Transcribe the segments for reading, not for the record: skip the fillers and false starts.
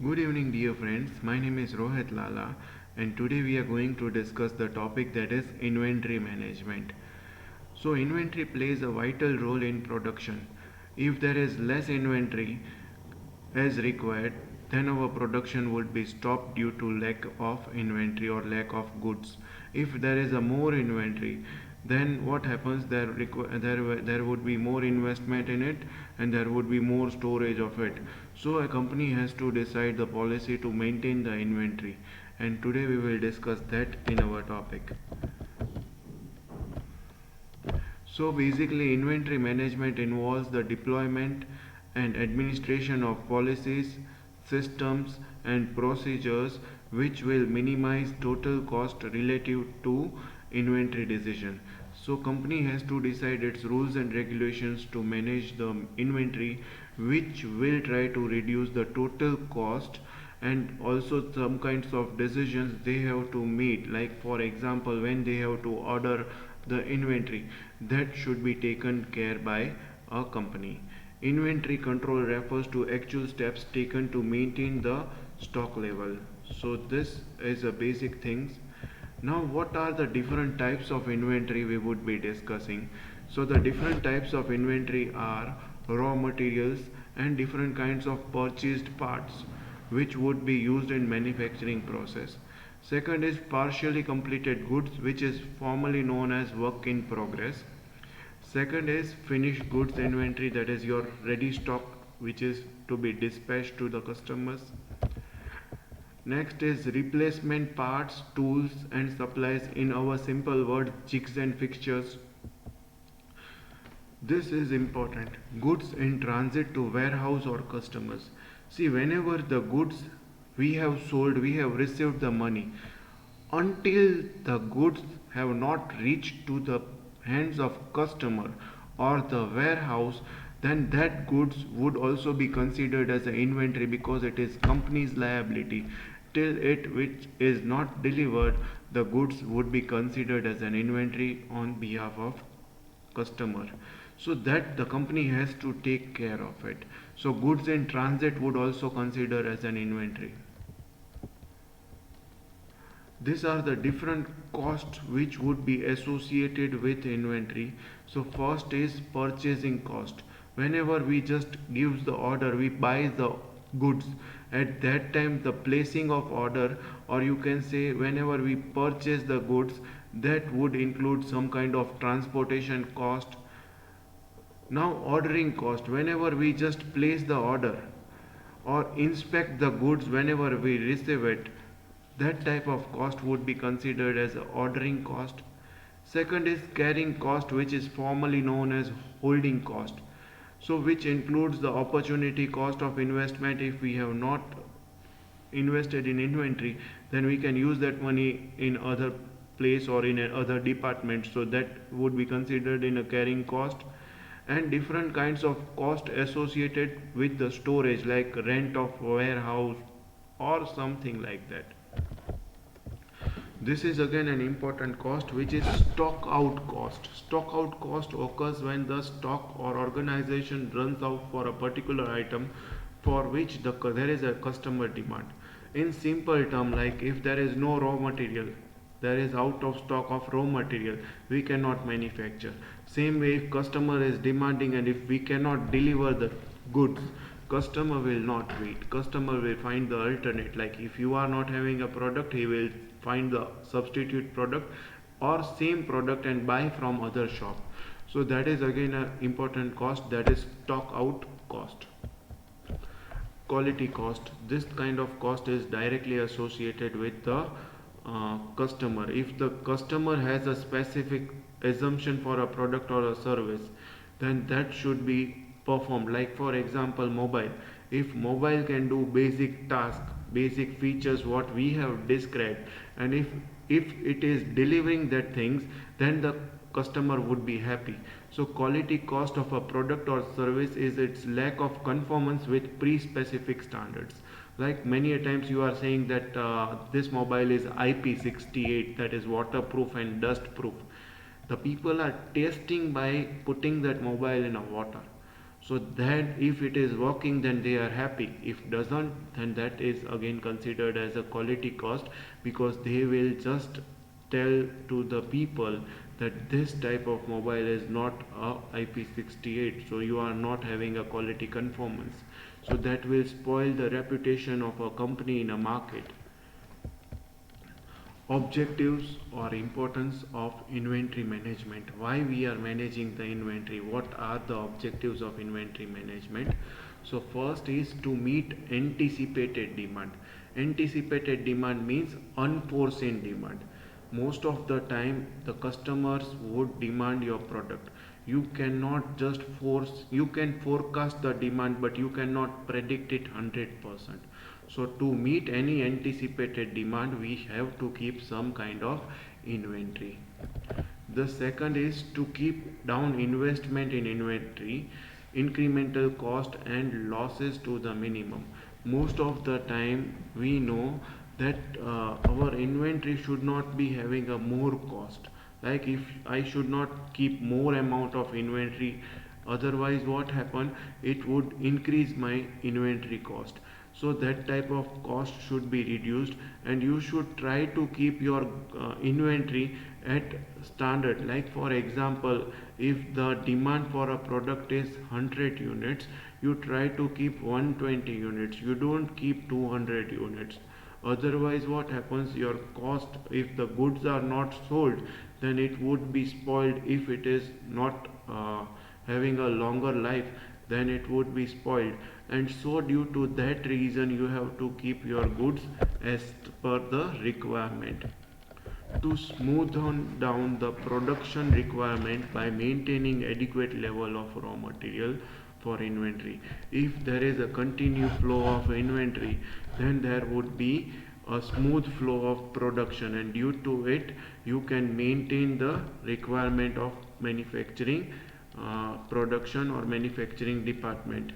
Good evening, dear friends. My name is Rohit Lala, and today we are going to discuss the topic that is inventory management. So, inventory plays a vital role in production. If there is less inventory as required, then our production would be stopped due to lack of inventory or lack of goods. If there is a more inventory, then what happens there would be more investment in it, and there would be more storage of it. So a company has to decide the policy to maintain the inventory, and today we will discuss that in our topic. So basically, inventory management involves the deployment and administration of policies, systems, and procedures which will minimize total cost relative to inventory decision. So company has to decide its rules and regulations to manage the inventory, which will try to reduce the total cost, and also some kinds of decisions they have to meet, like for example when they have to order the inventory, that should be taken care by a company. Inventory control refers to actual steps taken to maintain the stock level. So this is a basic things. Now what are the different types of inventory we would be discussing? So the different types of inventory are raw materials and different kinds of purchased parts which would be used in manufacturing process. Second is partially completed goods, which is formally known as work in progress. Second is finished goods inventory, that is your ready stock which is to be dispatched to the customers. Next is replacement parts, tools and supplies, in our simple word jigs and fixtures. This is important. Goods in transit to warehouse or customers. See, whenever the goods we have sold, we have received the money. Until the goods have not reached to the hands of customer or the warehouse, then that goods would also be considered as an inventory because it is company's liability. Till it which is not delivered, the goods would be considered as an inventory on behalf of customer, so that the company has to take care of it. So goods in transit would also consider as an inventory. These are the different costs which would be associated with inventory. So first is purchasing cost. Whenever we just gives the order, we buy the goods, at that time the placing of order, or you can say whenever we purchase the goods, that would include some kind of transportation cost. Now ordering cost, whenever we just place the order or inspect the goods whenever we receive it, that type of cost would be considered as ordering cost. Second is carrying cost, which is formally known as holding cost. So which includes the opportunity cost of investment. If we have not invested in inventory, then we can use that money in other place or in other department, so that would be considered in a carrying cost. And different kinds of cost associated with the storage, like rent of warehouse or something like that. This is again an important cost, which is stock out cost. Stock out cost occurs when the stock or organization runs out for a particular item for which there is a customer demand. In simple term, like if there is no raw material, there is out of stock of raw material, we cannot manufacture. Same way, if customer is demanding and if we cannot deliver the goods, customer will not wait. Customer will find the alternate. Like if you are not having a product, he will find the substitute product or same product and buy from other shop. So that is again an important cost, that is stock out cost. Quality cost, this kind of cost is directly associated with the customer. If the customer has a specific assumption for a product or a service, then that should be performed. Like for example, mobile, if mobile can do basic task, basic features what we have described, and if it is delivering that things, then the customer would be happy. So quality cost of a product or service is its lack of conformance with pre-specific standards. Like many a times you are saying that this mobile is IP68, that is waterproof and dust proof. The people are testing by putting that mobile in a water. So then if it is working, then they are happy. If doesn't, then that is again considered as a quality cost, because they will just tell to the people that this type of mobile is not a IP68, so you are not having a quality conformance. So that will spoil the reputation of a company in a market. Objectives or importance of inventory management. Why we are managing the inventory? What are the objectives of inventory management? So first is to meet anticipated demand. Anticipated demand means unforeseen demand. Most of the time the customers would demand your product. You cannot just force, you can forecast the demand, but you cannot predict it 100%. So to meet any anticipated demand, we have to keep some kind of inventory. The second is to keep down investment in inventory, incremental cost and losses to the minimum. Most of the time we know that our inventory should not be having a more cost. Like if I should not keep more amount of inventory, otherwise what happen, it would increase my inventory cost. So that type of cost should be reduced, and you should try to keep your inventory at standard. Like for example, if the demand for a product is 100 units, you try to keep 120 units, you don't keep 200 units. Otherwise what happens, your cost, if the goods are not sold, then it would be spoiled. If it is not having a longer life, then it would be spoiled. And so due to that reason, you have to keep your goods as per the requirement. To smooth down the production requirement by maintaining adequate level of raw material for inventory. If there is a continued flow of inventory, then there would be a smooth flow of production, and due to it you can maintain the requirement of manufacturing production or manufacturing department.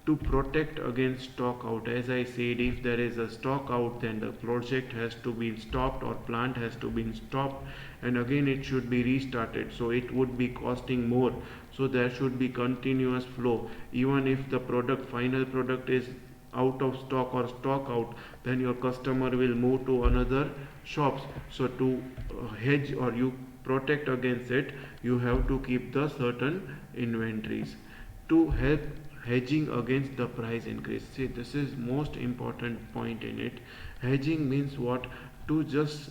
To protect against stock out, as I said, if there is a stock out, then the project has to be stopped or plant has to be stopped, and again it should be restarted, so it would be costing more. So there should be continuous flow. Even if the product, final product, is out of stock or stock out, then your customer will move to another shops. So to hedge or you protect against it, you have to keep the certain inventories. To help hedging against the price increase, see, this is most important point in it. Hedging means what? To just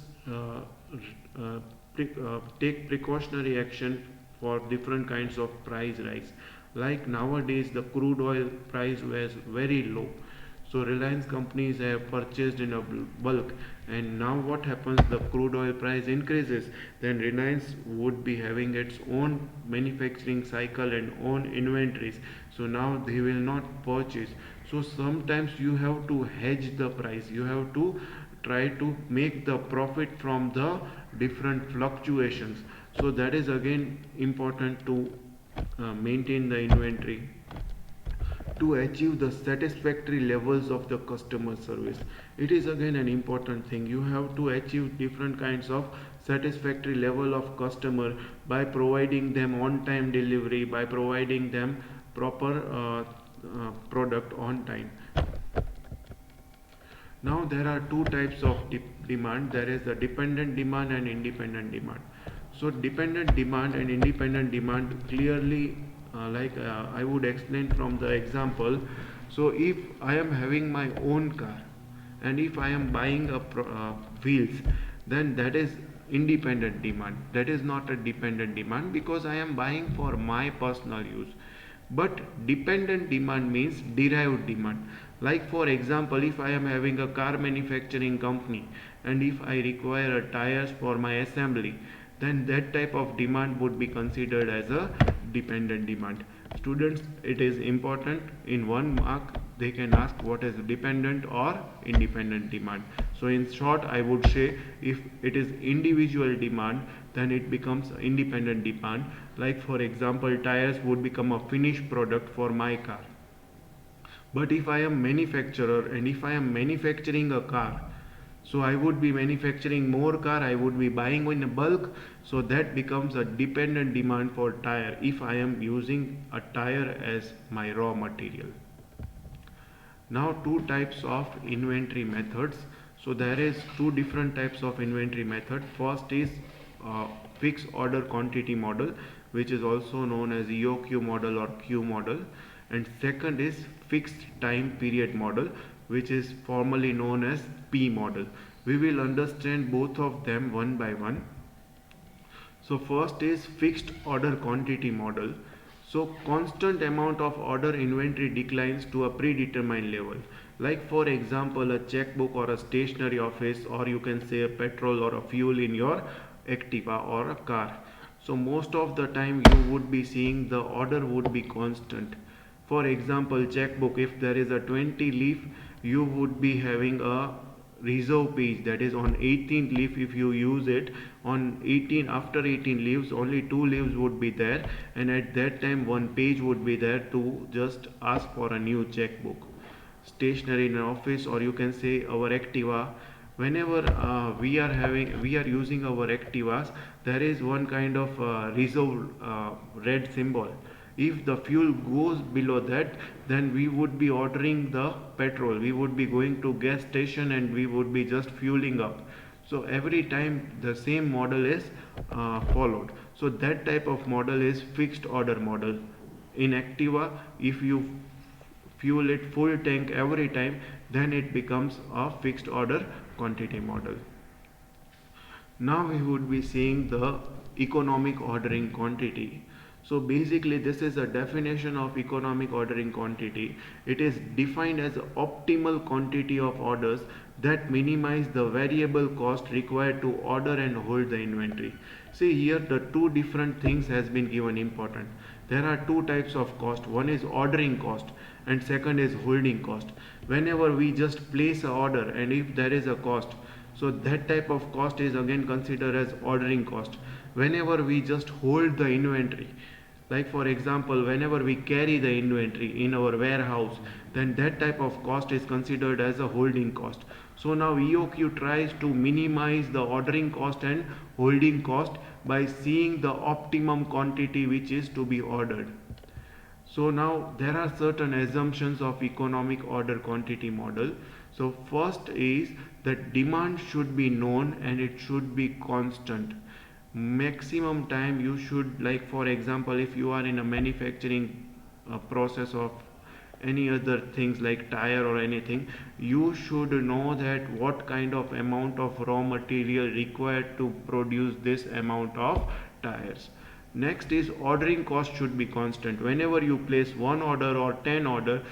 take precautionary action for different kinds of price rise. Like nowadays the crude oil price was very low, so Reliance companies have purchased in a bulk, and now what happens, the crude oil price increases, then Reliance would be having its own manufacturing cycle and own inventories, so now they will not purchase. So sometimes you have to hedge the price, you have to try to make the profit from the different fluctuations. So that is again important to maintain the inventory. To achieve the satisfactory levels of the customer service, it is again an important thing. You have to achieve different kinds of satisfactory level of customer by providing them on time delivery, by providing them proper product on time. Now there are two types of demand. There is the dependent demand and independent demand. So dependent demand and independent demand clearly, I would explain from the example. So if I am having my own car, and if I am buying a wheels, then that is independent demand. That is not a dependent demand, because I am buying for my personal use. But dependent demand means derived demand. Like for example, if I am having a car manufacturing company, and if I require a tires for my assembly, then that type of demand would be considered as a dependent demand. Students, it is important, in 1 mark they can ask what is dependent or independent demand. So in short, I would say, if it is individual demand, then it becomes independent demand. Like for example, tires would become a finished product for my car. But if I am manufacturer and if I am manufacturing a car, So I would be manufacturing more car, I would be buying in bulk, so that becomes a dependent demand for tire if I am using a tire as my raw material. Now two types of inventory methods. So there is two different types of inventory method. First is fixed order quantity model, which is also known as EOQ model or Q model, and second is fixed time period model, which is formally known as P model. We will understand both of them one by one. So first is fixed order quantity model. So constant amount of order inventory declines to a predetermined level. Like for example, a checkbook or a stationery office, or you can say a petrol or a fuel in your Activa or a car. So most of the time you would be seeing the order would be constant. For example, checkbook, if there is a 20 leaf, you would be having a reserve page, that is on 18th leaf. If you use it on 18, after 18 leaves only 2 leaves would be there, and at that time one page would be there to just ask for a new checkbook. Stationery in an office, or you can say our Activa, whenever we are using our Activas, there is one kind of reserve red symbol. If the fuel goes below that, then we would be ordering the petrol, we would be going to gas station and we would be just fueling up. So every time the same model is followed. So that type of model is fixed order model. In Activa, if you fuel it full tank every time, then it becomes a fixed order quantity model. Now we would be seeing the economic ordering quantity. So basically this is a definition of economic ordering quantity. It is defined as the optimal quantity of orders that minimize the variable cost required to order and hold the inventory. See here, the two different things has been given important. There are two types of cost. One is ordering cost and second is holding cost. Whenever we just place a order and if there is a cost, so that type of cost is again considered as ordering cost. Whenever we just hold the inventory, like for example, whenever we carry the inventory in our warehouse, then that type of cost is considered as a holding cost. So now EOQ tries to minimize the ordering cost and holding cost by seeing the optimum quantity which is to be ordered. So now there are certain assumptions of economic order quantity model. So first is that demand should be known and it should be constant. Maximum time you should, like for example, if you are in a manufacturing process of any other things like tire or anything, you should know that what kind of amount of raw material required to produce this amount of tires. Next is ordering cost should be constant. Whenever you place one order or 10 order,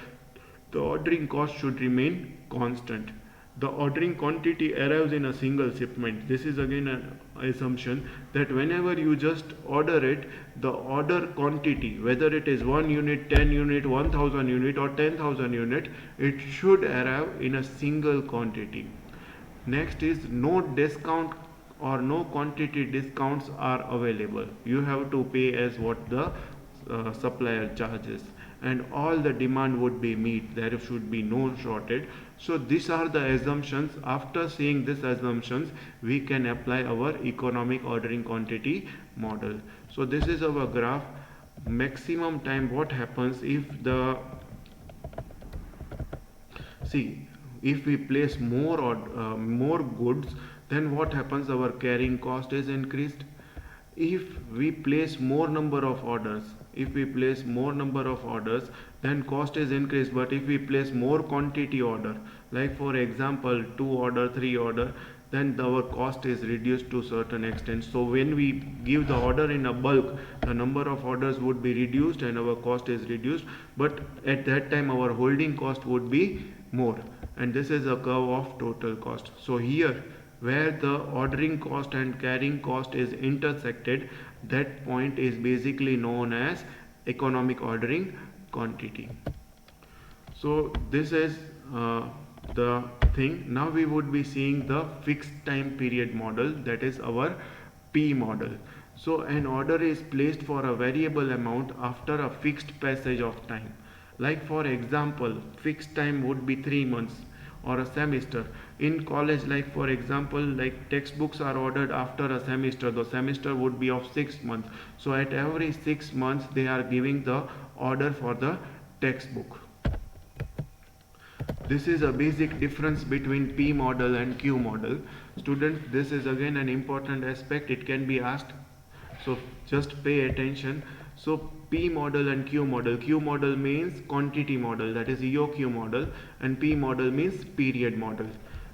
the ordering cost should remain constant. The ordering quantity arrives in a single shipment. This is again an assumption that whenever you just order it, the order quantity, whether it is 1 unit, 10 unit, 1000 unit or 10,000 unit, it should arrive in a single quantity. Next is no discount or no quantity discounts are available. You have to pay as what the supplier charges, and all the demand would be met. There should be no shortage. So these are the assumptions. After seeing these assumptions, we can apply our economic ordering quantity model. So this is our graph. Maximum time, what happens if the, see, if we place more or more goods, then what happens? Our carrying cost is increased. If we place more number of orders, then cost is increased. But if we place more quantity order, like for example 2 order, 3 order, then our cost is reduced to certain extent. So when we give the order in a bulk, the number of orders would be reduced and our cost is reduced, but at that time our holding cost would be more. And this is a curve of total cost. So here where the ordering cost and carrying cost is intersected, that point is basically known as economic ordering quantity. So this is the thing. Now we would be seeing the fixed time period model, that is our P model. So an order is placed for a variable amount after a fixed passage of time. Like for example, fixed time would be 3 months. or a semester. In college, like for example, like textbooks are ordered after a semester. The semester would be of 6 months, so at every 6 months they are giving the order for the textbook. This is a basic difference between P model and Q model. Students, this is again an important aspect. It can be asked, so just pay attention. So P model and Q model. Q model means quantity model, that is EOQ model, and P model means period model.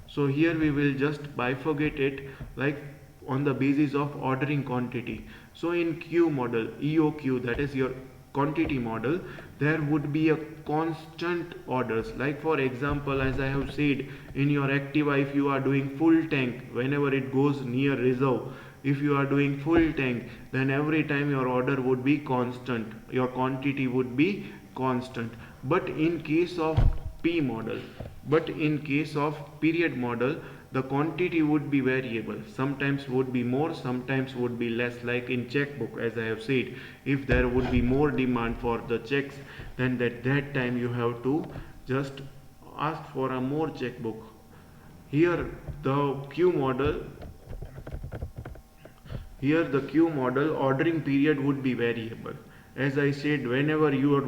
So here we will just bifurcate it like on the basis of ordering quantity. So in Q model, EOQ, that is your quantity model, there would be a constant orders. Like for example, as I have said, in your Activa, if you are doing full tank, whenever it goes near reserve, if you are doing full tank, then every time your order would be constant, your quantity would be constant. But in case of P model, but in case of period model, the quantity would be variable. Sometimes would be more, sometimes would be less. Like in checkbook, as I have said, if there would be more demand for the checks, then at that time you have to just ask for a more checkbook. Here the Q model, here the Q model ordering period would be variable. As I said, whenever your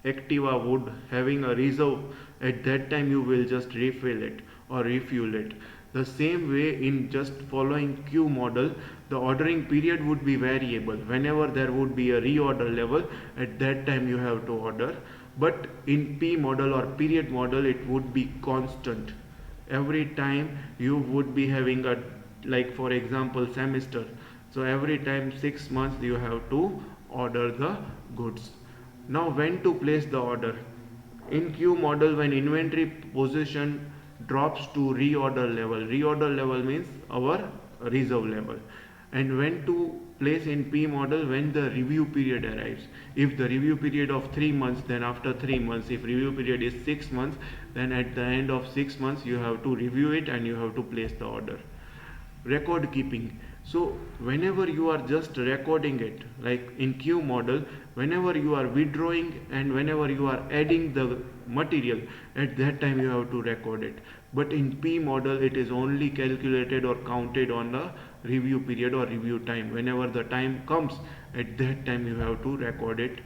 Activa would having a reserve, at that time you will just refill it or refuel it. The same way in just following Q model, the ordering period would be variable. Whenever there would be a reorder level, at that time you have to order. But in P model or period model, it would be constant. Every time you would be having a, like for example, semester. So every time 6 months you have to order the goods. Now when to place the order? In Q model, when inventory position drops to reorder level means our reserve level. And when to place in P model? When the review period arrives. If the review period of 3 months, then after 3 months. If review period is 6 months, then at the end of 6 months you have to review it and you have to place the order. Record keeping. So whenever you are just recording it, like in Q model, whenever you are withdrawing and whenever you are adding the material, at that time you have to record it. But in P model, it is only calculated or counted on the review period or review time. Whenever the time comes, at that time you have to record it.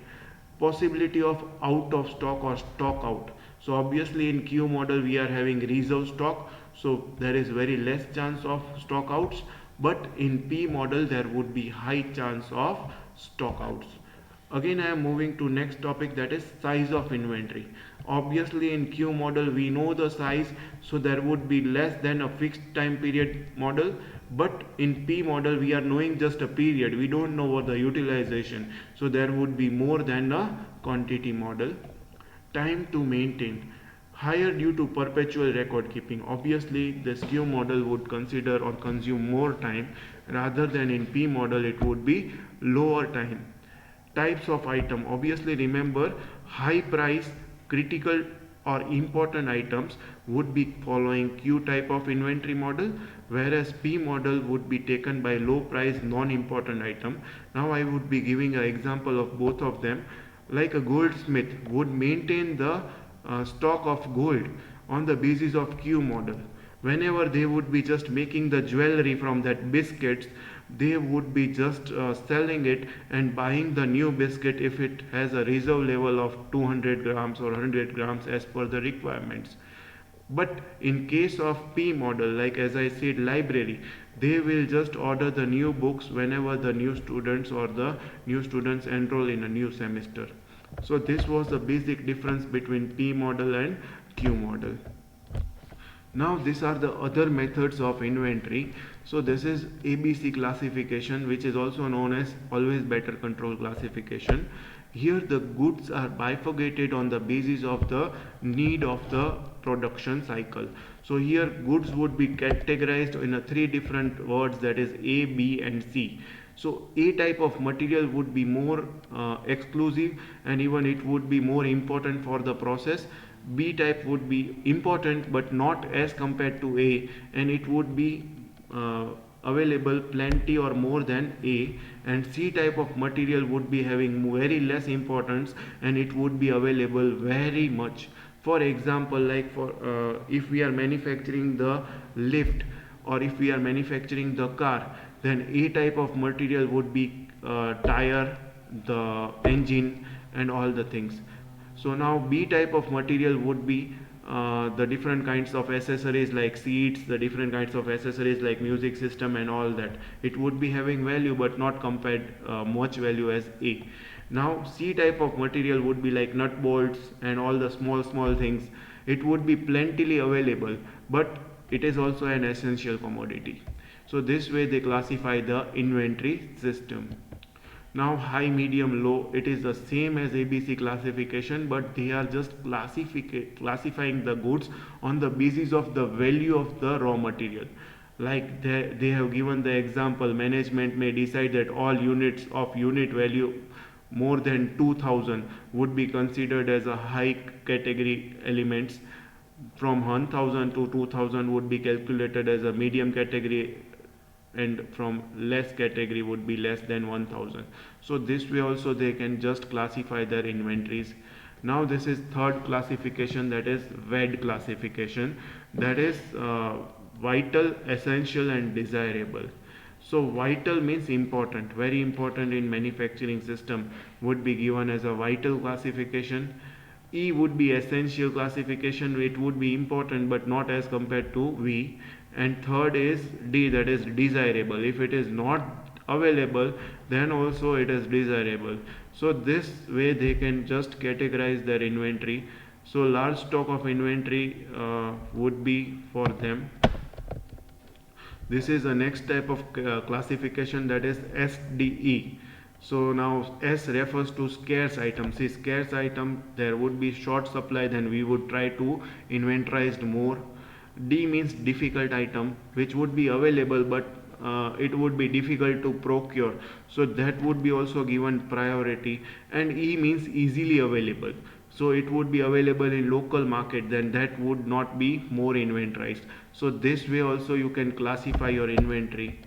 Possibility of out of stock or stock out. So obviously in Q model we are having reserve stock, so there is very less chance of stock outs, but in P model there would be high chance of stock outs. Again I am moving to next topic, that is size of inventory. Obviously in Q model we know the size, so there would be less than a fixed time period model, but in P model we are knowing just a period, we don't know what the utilization, so there would be more than a quantity model. Time to maintain, higher due to perpetual record keeping. Obviously this Q model would consider or consume more time, rather than in P model it would be lower time. Types of item, obviously remember, high price, critical or important items would be following Q type of inventory model, whereas P model would be taken by low price non-important item. Now I would be giving an example of both of them. Like a goldsmith would maintain the stock of gold on the basis of Q model. Whenever they would be just making the jewelry from that biscuits, they would be just selling it and buying the new biscuit if it has a reserve level of 200 grams or 100 grams as per the requirements. But in case of P model, like as I said, library, they will just order the new books whenever the new students or the new students enroll in a new semester. So this was the basic difference between P model and Q model. Now these are the other methods of inventory. So this is ABC classification, which is also known as always better control classification. Here the goods are bifurcated on the basis of the need of the production cycle. So here goods would be categorized in a three different words, that is A, B and C. So A type of material would be more exclusive and even it would be more important for the process. B type would be important but not as compared to A, and it would be available plenty or more than A. And C type of material would be having very less importance and it would be available very much. For example, like for if we are manufacturing the lift or if we are manufacturing the car, then A type of material would be tire, the engine and all the things. So now B type of material would be the different kinds of accessories like seats, the different kinds of accessories like music system and all that. It would be having value but not compared much value as A. Now C type of material would be like nut bolts and all the small things. It would be plentifully available, but it is also an essential commodity. So this way they classify the inventory system. Now high, medium, low, it is the same as ABC classification, but they are just classifying the goods on the basis of the value of the raw material. Like they have given the example, management may decide that all units of unit value more than 2000 would be considered as a high category elements. From 1000 to 2000 would be calculated as a medium category, and from less category would be less than 1000. So this way also they can just classify their inventories. Now this is third classification, that is VED classification, that is vital, essential and desirable. So vital means important, very important in manufacturing system, would be given as a vital classification. E would be essential classification, it would be important but not as compared to V. And third is D, that is desirable. If it is not available, then also it is desirable. So this way they can just categorize their inventory. So large stock of inventory would be for them. This is the next type of classification, that is SDE. So now S refers to scarce item. See, scarce item, there would be short supply, then we would try to inventorize more. D means difficult item, which would be available but it would be difficult to procure, so that would be also given priority. And E means easily available, so it would be available in local market, then that would not be more inventorized. So this way also you can classify your inventory.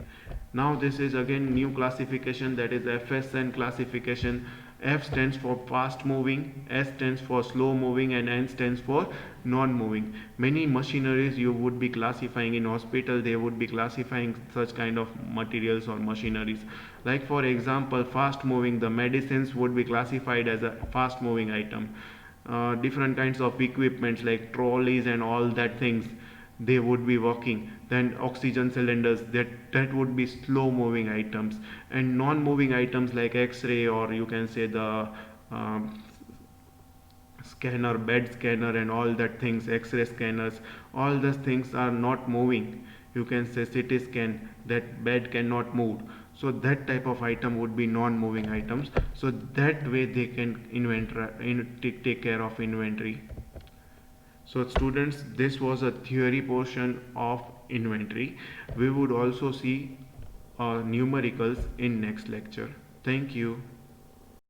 Now this is again new classification, that is FSN classification. F stands for fast moving, S stands for slow moving and N stands for non moving. Many machineries you would be classifying in hospital, they would be classifying such kind of materials or machineries. Like for example, fast moving, the medicines would be classified as a fast moving item. Different kinds of equipments like trolleys and all that things, they would be working. Then oxygen cylinders, that would be slow moving items. And non moving items like x-ray, or you can say the scanner, bed scanner and all that things, x-ray scanners, all those things are not moving. You can say CT scan, that bed cannot move, so that type of item would be non-moving items. So that way they can take care of inventory. So students, this was a theory portion of inventory. We would also see numericals in next lecture. Thank you.